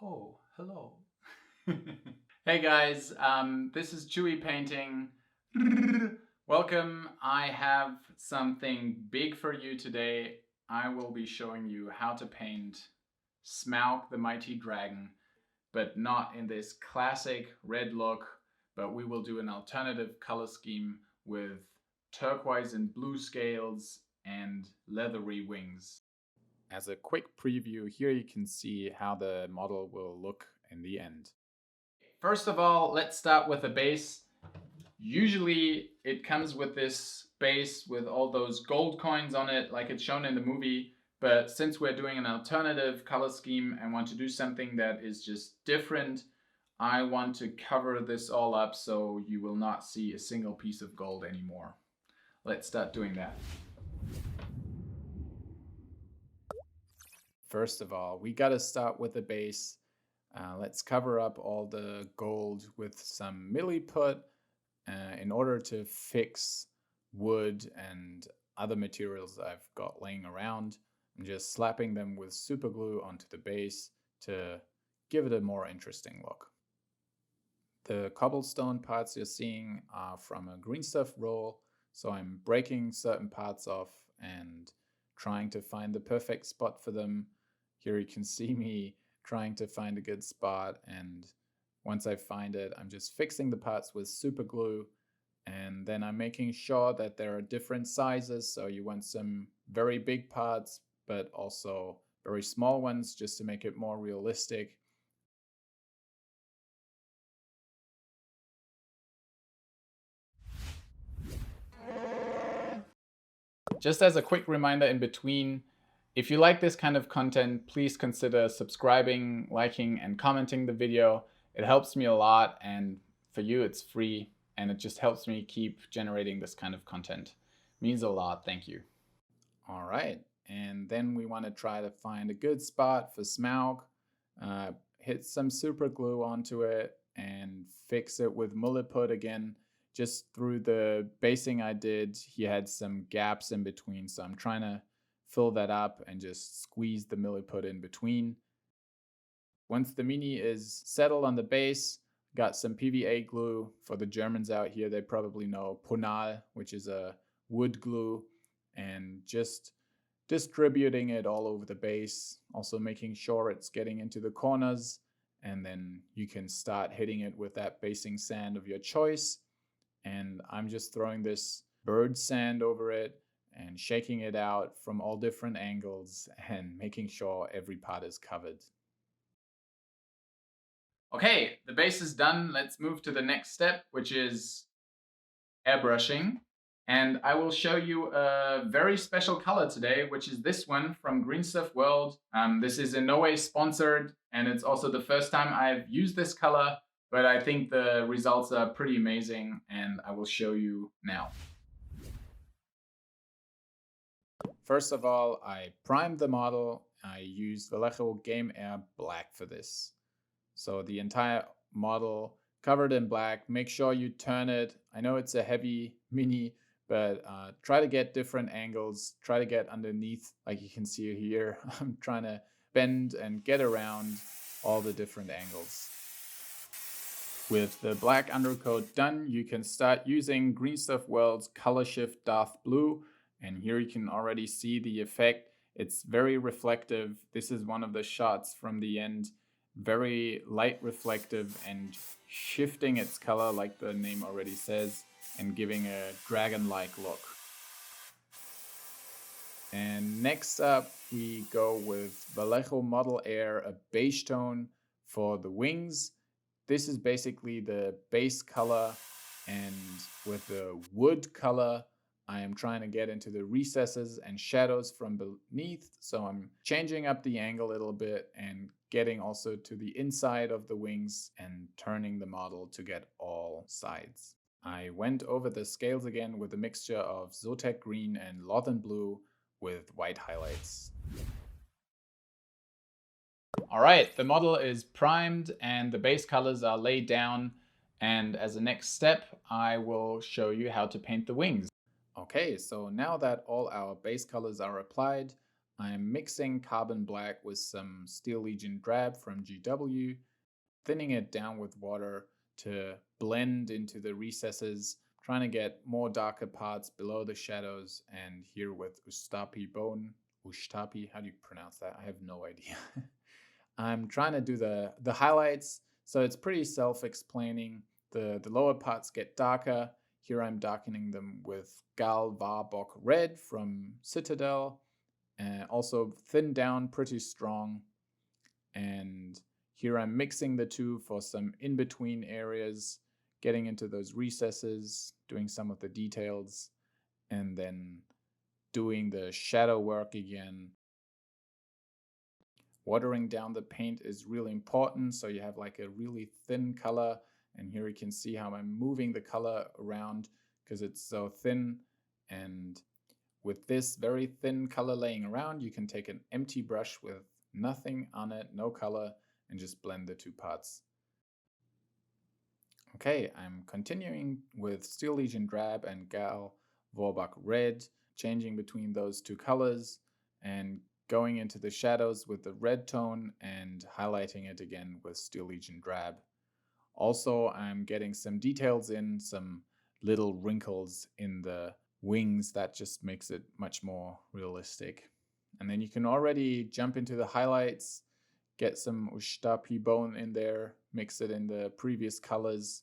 Oh, hello. Hey guys, this is Chewie painting. Welcome. I have something big for you today. I will be showing you how to paint Smaug the Mighty Dragon, but not in this classic red look, but we will do an alternative color scheme with turquoise and blue scales and leathery wings. As a quick preview, here you can see how the model will look in the end. First of all, let's start with the base. Usually it comes with this base with all those gold coins on it, like it's shown in the movie. But since we're doing an alternative color scheme and want to do something that is just different, I want to cover this all up so you will not see a single piece of gold anymore. Let's start doing that. First of all, we gotta start with the base. Let's cover up all the gold with some milliput in order to fix wood and other materials I've got laying around. I'm just slapping them with super glue onto the base to give it a more interesting look. The cobblestone parts you're seeing are from a green stuff roll, so I'm breaking certain parts off and trying to find the perfect spot for them. Here you can see me trying to find a good spot, and once I find it, I'm just fixing the parts with super glue, and then I'm making sure that there are different sizes, so you want some very big parts but also very small ones just to make it more realistic. Just as a quick reminder in between, if you like this kind of content, please consider subscribing, liking, and commenting the video. It helps me a lot, and for you it's free, and it just helps me keep generating this kind of content. It means a lot, thank you. All right, and then we want to try to find a good spot for Smaug. Hit some super glue onto it and fix it with milliput again. Just through the basing I did, he had some gaps in between, so I'm trying to fill that up and just squeeze the milliput in between. Once the mini is settled on the base, got some PVA glue. For the Germans out here, they probably know Ponal, which is a wood glue, and just distributing it all over the base, also making sure it's getting into the corners, and then you can start hitting it with that basing sand of your choice. And I'm just throwing this bird sand over it and shaking it out from all different angles and making sure every part is covered. Okay, the base is done. Let's move to the next step, which is airbrushing. And I will show you a very special color today, which is this one from Green Stuff World. This is in no way sponsored, and it's also the first time I've used this color, but I think the results are pretty amazing, and I will show you now. First of all, I primed the model. I used Vallejo Game Air Black for this. So the entire model covered in black. Make sure you turn it. I know it's a heavy mini, but try to get different angles. Try to get underneath, like you can see here. I'm trying to bend and get around all the different angles. With the black undercoat done, you can start using Green Stuff World's Color Shift Darth Blue. And here you can already see the effect. It's very reflective. This is one of the shots from the end. Very light reflective and shifting its color like the name already says, and giving a dragon-like look. And next up we go with Vallejo Model Air, a beige tone for the wings. This is basically the base color, and with the wood color I am trying to get into the recesses and shadows from beneath, so I'm changing up the angle a little bit and getting also to the inside of the wings and turning the model to get all sides. I went over the scales again with a mixture of Zotac green and Lothan blue with white highlights. All right, the model is primed and the base colors are laid down, and as a next step I will show you how to paint the wings. Okay, so now that all our base colors are applied, I'm mixing carbon black with some Steel Legion drab from GW, thinning it down with water to blend into the recesses, trying to get more darker parts below the shadows, and here with Ustapi bone. Ustapi, how do you pronounce that? I have no idea. I'm trying to do the highlights, so it's pretty self-explaining. The lower parts get darker. Here I'm darkening them with Gal Varbok Red from Citadel, and also thinned down pretty strong. And here I'm mixing the two for some in-between areas, getting into those recesses, doing some of the details, and then doing the shadow work again. Watering down the paint is really important, so you have like a really thin color. And here you can see how I'm moving the color around because it's so thin. And with this very thin color laying around, you can take an empty brush with nothing on it, no color, and just blend the two parts. Okay, I'm continuing with Steel Legion Drab and Gal Vorbak Red, changing between those two colors and going into the shadows with the red tone and highlighting it again with Steel Legion Drab. Also, I'm getting some details in, some little wrinkles in the wings that just makes it much more realistic. And then you can already jump into the highlights, get some Ustapi bone in there, mix it in the previous colors.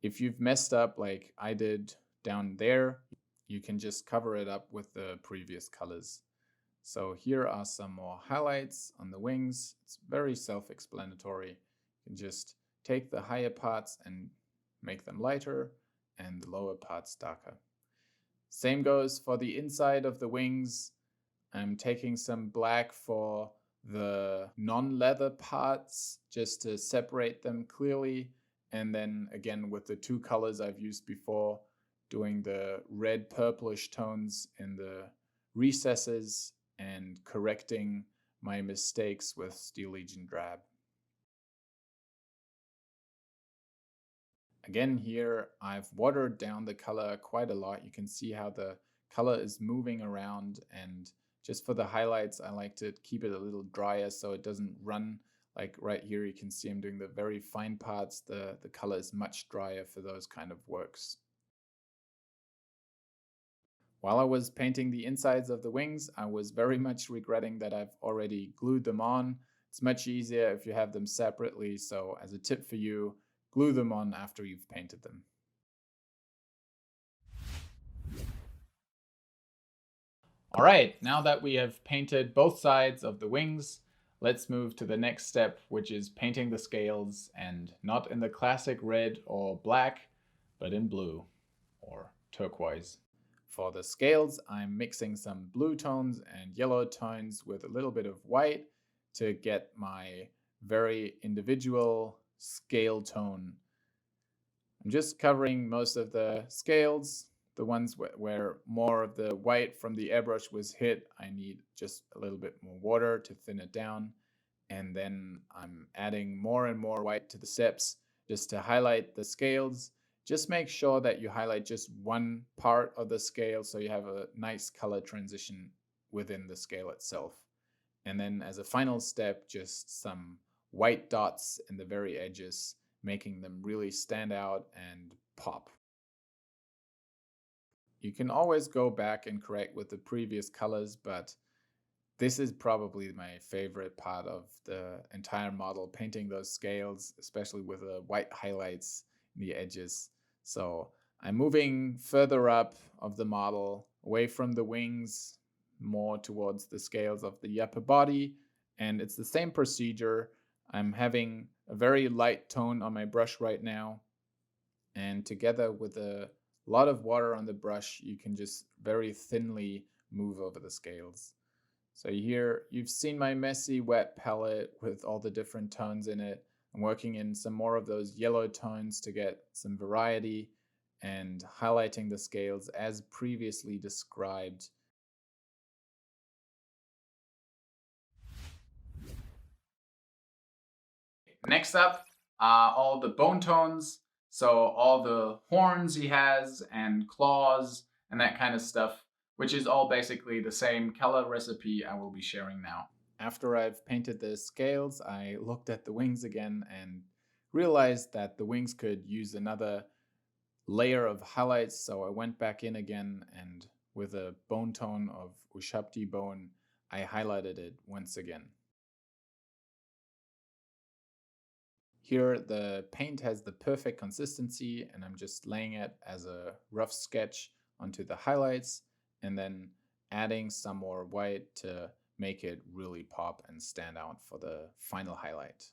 If you've messed up like I did down there, you can just cover it up with the previous colors. So here are some more highlights on the wings. It's very self-explanatory. You can just take the higher parts and make them lighter and the lower parts darker. Same goes for the inside of the wings. I'm taking some black for the non-leather parts just to separate them clearly. And then again with the two colors I've used before, doing the red purplish tones in the recesses and correcting my mistakes with Steel Legion Drab. Again here, I've watered down the color quite a lot. You can see how the color is moving around, and just for the highlights, I like to keep it a little drier so it doesn't run. Like right here, you can see I'm doing the very fine parts. The color is much drier for those kind of works. While I was painting the insides of the wings, I was very much regretting that I've already glued them on. It's much easier if you have them separately, so as a tip for you, glue them on after you've painted them. All right, now that we have painted both sides of the wings, let's move to the next step, which is painting the scales, and not in the classic red or black, but in blue or turquoise. For the scales, I'm mixing some blue tones and yellow tones with a little bit of white to get my very individual scale tone. I'm just covering most of the scales. The ones where more of the white from the airbrush was hit, I need just a little bit more water to thin it down. And then I'm adding more and more white to the steps just to highlight the scales. Just make sure that you highlight just one part of the scale so you have a nice color transition within the scale itself. And then as a final step, just some white dots in the very edges, making them really stand out and pop. You can always go back and correct with the previous colors, but this is probably my favorite part of the entire model, painting those scales, especially with the white highlights in the edges. So I'm moving further up of the model, away from the wings, more towards the scales of the upper body. And it's the same procedure. I'm having a very light tone on my brush right now. And together with a lot of water on the brush, you can just very thinly move over the scales. So here you've seen my messy wet palette with all the different tones in it. I'm working in some more of those yellow tones to get some variety and highlighting the scales as previously described. Next up are all the bone tones. So all the horns he has and claws and that kind of stuff. which is all basically the same color recipe I will be sharing now. After I've painted the scales, I looked at the wings again and realized that the wings could use another layer of highlights, so I went back in again and with a bone tone of Ushabti bone, I highlighted it once again. Here the paint has the perfect consistency and I'm just laying it as a rough sketch onto the highlights and then adding some more white to make it really pop and stand out for the final highlight.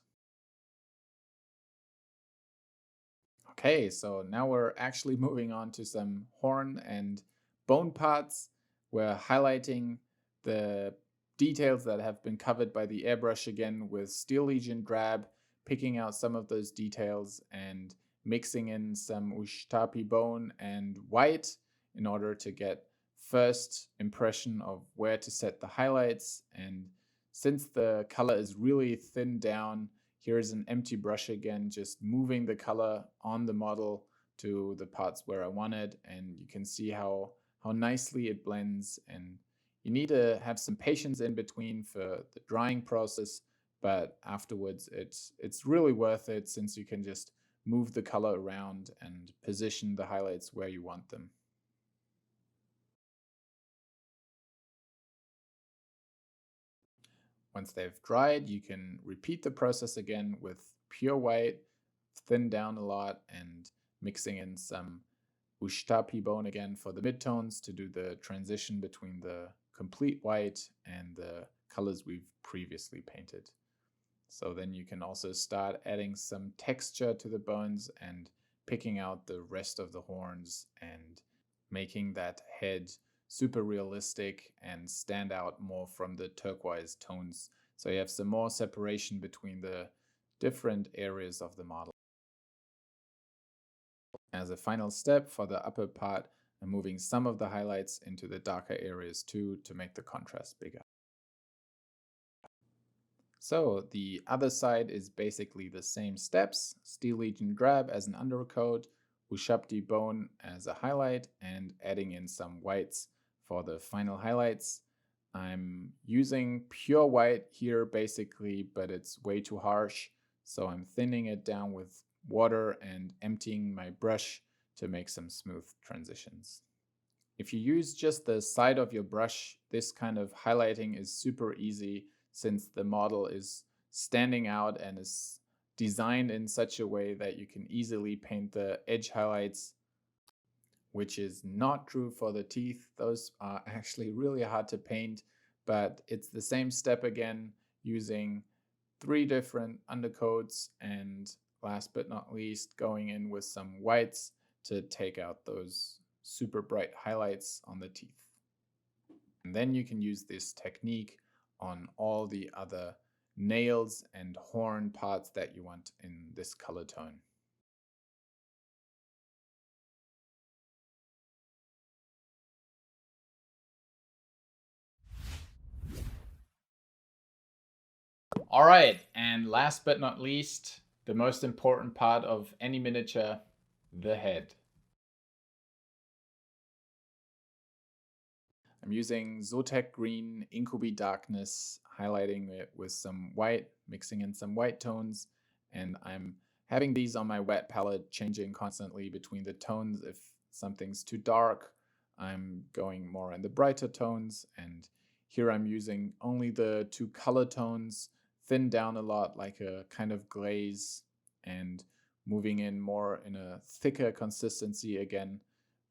Okay, so now we're actually moving on to some horn and bone parts. We're highlighting the details that have been covered by the airbrush again with Steel Legion Drab, picking out some of those details and mixing in some Ushtapi bone and white in order to get first impression of where to set the highlights. And since the color is really thinned down, here's an empty brush again, just moving the color on the model to the parts where I want it. And you can see how nicely it blends. And you need to have some patience in between for the drying process, but afterwards it's really worth it since you can just move the color around and position the highlights where you want them. Once they've dried, you can repeat the process again with pure white, thinned down a lot, and mixing in some Ushtapi bone again for the midtones to do the transition between the complete white and the colors we've previously painted. So then you can also start adding some texture to the bones and picking out the rest of the horns and making that head super realistic and stand out more from the turquoise tones. So you have some more separation between the different areas of the model. As a final step for the upper part, I'm moving some of the highlights into the darker areas too to make the contrast bigger. So the other side is basically the same steps: Steel Legion Drab as an undercoat, Ushabti Bone as a highlight, and adding in some whites for the final highlights. I'm using pure white here basically, but it's way too harsh, so I'm thinning it down with water and emptying my brush to make some smooth transitions. If you use just the side of your brush, this kind of highlighting is super easy since the model is standing out and is designed in such a way that you can easily paint the edge highlights, which is not true for the teeth. Those are actually really hard to paint, but it's the same step again, using 3 different undercoats and last but not least going in with some whites to take out those super bright highlights on the teeth. And then you can use this technique on all the other nails and horn parts that you want in this color tone. All right, and last but not least, the most important part of any miniature, the head. I'm using Zotac Green Incubi Darkness, highlighting it with some white, mixing in some white tones, and I'm having these on my wet palette, changing constantly between the tones. If something's too dark, I'm going more in the brighter tones, and here I'm using only the 2 color tones, thinned down a lot like a kind of glaze, and moving in more in a thicker consistency again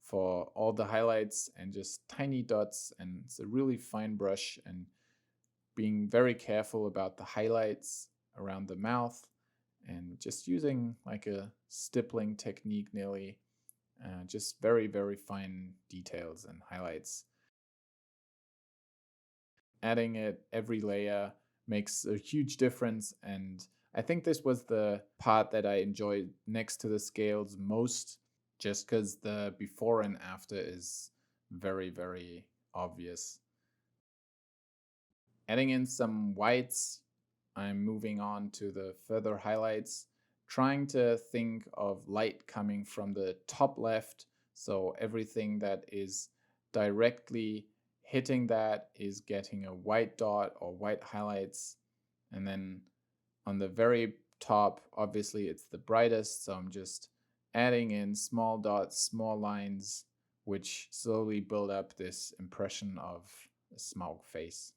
for all the highlights and just tiny dots. And it's a really fine brush, and being very careful about the highlights around the mouth and just using like a stippling technique nearly, just very, very fine details and highlights. Adding it every layer makes a huge difference, and I think this was the part that I enjoyed next to the scales most, just because the before and after is very, very obvious. Adding in some whites, I'm moving on to the further highlights, trying to think of light coming from the top left, so everything that is directly hitting that is getting a white dot or white highlights. And then on the very top, obviously it's the brightest, so I'm just adding in small dots, small lines, which slowly build up this impression of a Smaug face.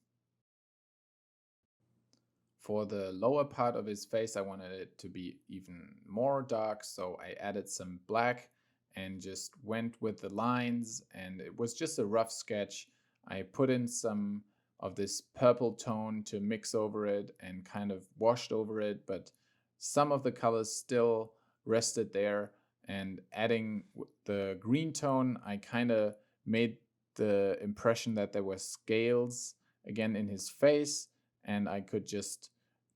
For the lower part of his face, I wanted it to be even more dark, so I added some black and just went with the lines, and it was just a rough sketch. I put in some of this purple tone to mix over it and kind of washed over it, but some of the colors still rested there. And adding the green tone, I kind of made the impression that there were scales again in his face, and I could just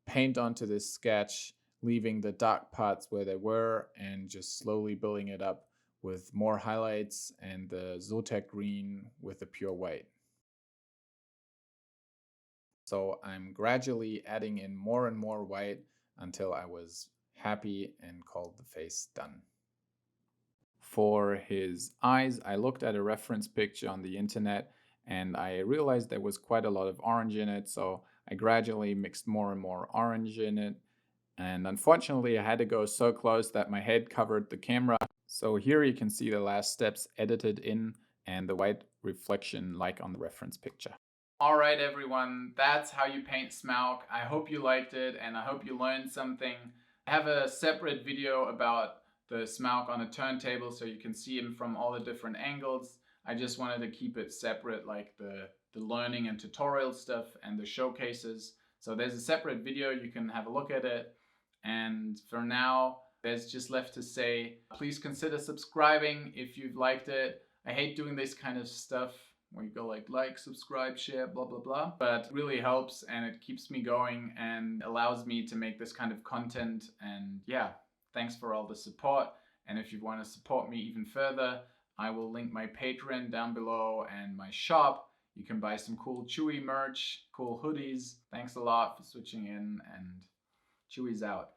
paint onto this sketch, leaving the dark parts where they were and just slowly building it up with more highlights and the Zotac green with the pure white. So I'm gradually adding in more and more white until I was happy and called the face done. For his eyes, I looked at a reference picture on the internet and I realized there was quite a lot of orange in it, so I gradually mixed more and more orange in it. And unfortunately, I had to go so close that my head covered the camera. So here you can see the last steps edited in and the white reflection like on the reference picture. All right, everyone, that's how you paint Smaug. I hope you liked it and I hope you learned something. I have a separate video about the Smaug on a turntable so you can see him from all the different angles. I just wanted to keep it separate, like the learning and tutorial stuff and the showcases. So there's a separate video, you can have a look at it. And for now, there's just left to say, please consider subscribing if you've liked it. I hate doing this kind of stuff where you go like, subscribe, share, blah, blah, blah. But it really helps and it keeps me going and allows me to make this kind of content. And yeah, thanks for all the support. And if you want to support me even further, I will link my Patreon down below and my shop. You can buy some cool Chewie merch, cool hoodies. Thanks a lot for switching in, and Chewie's out.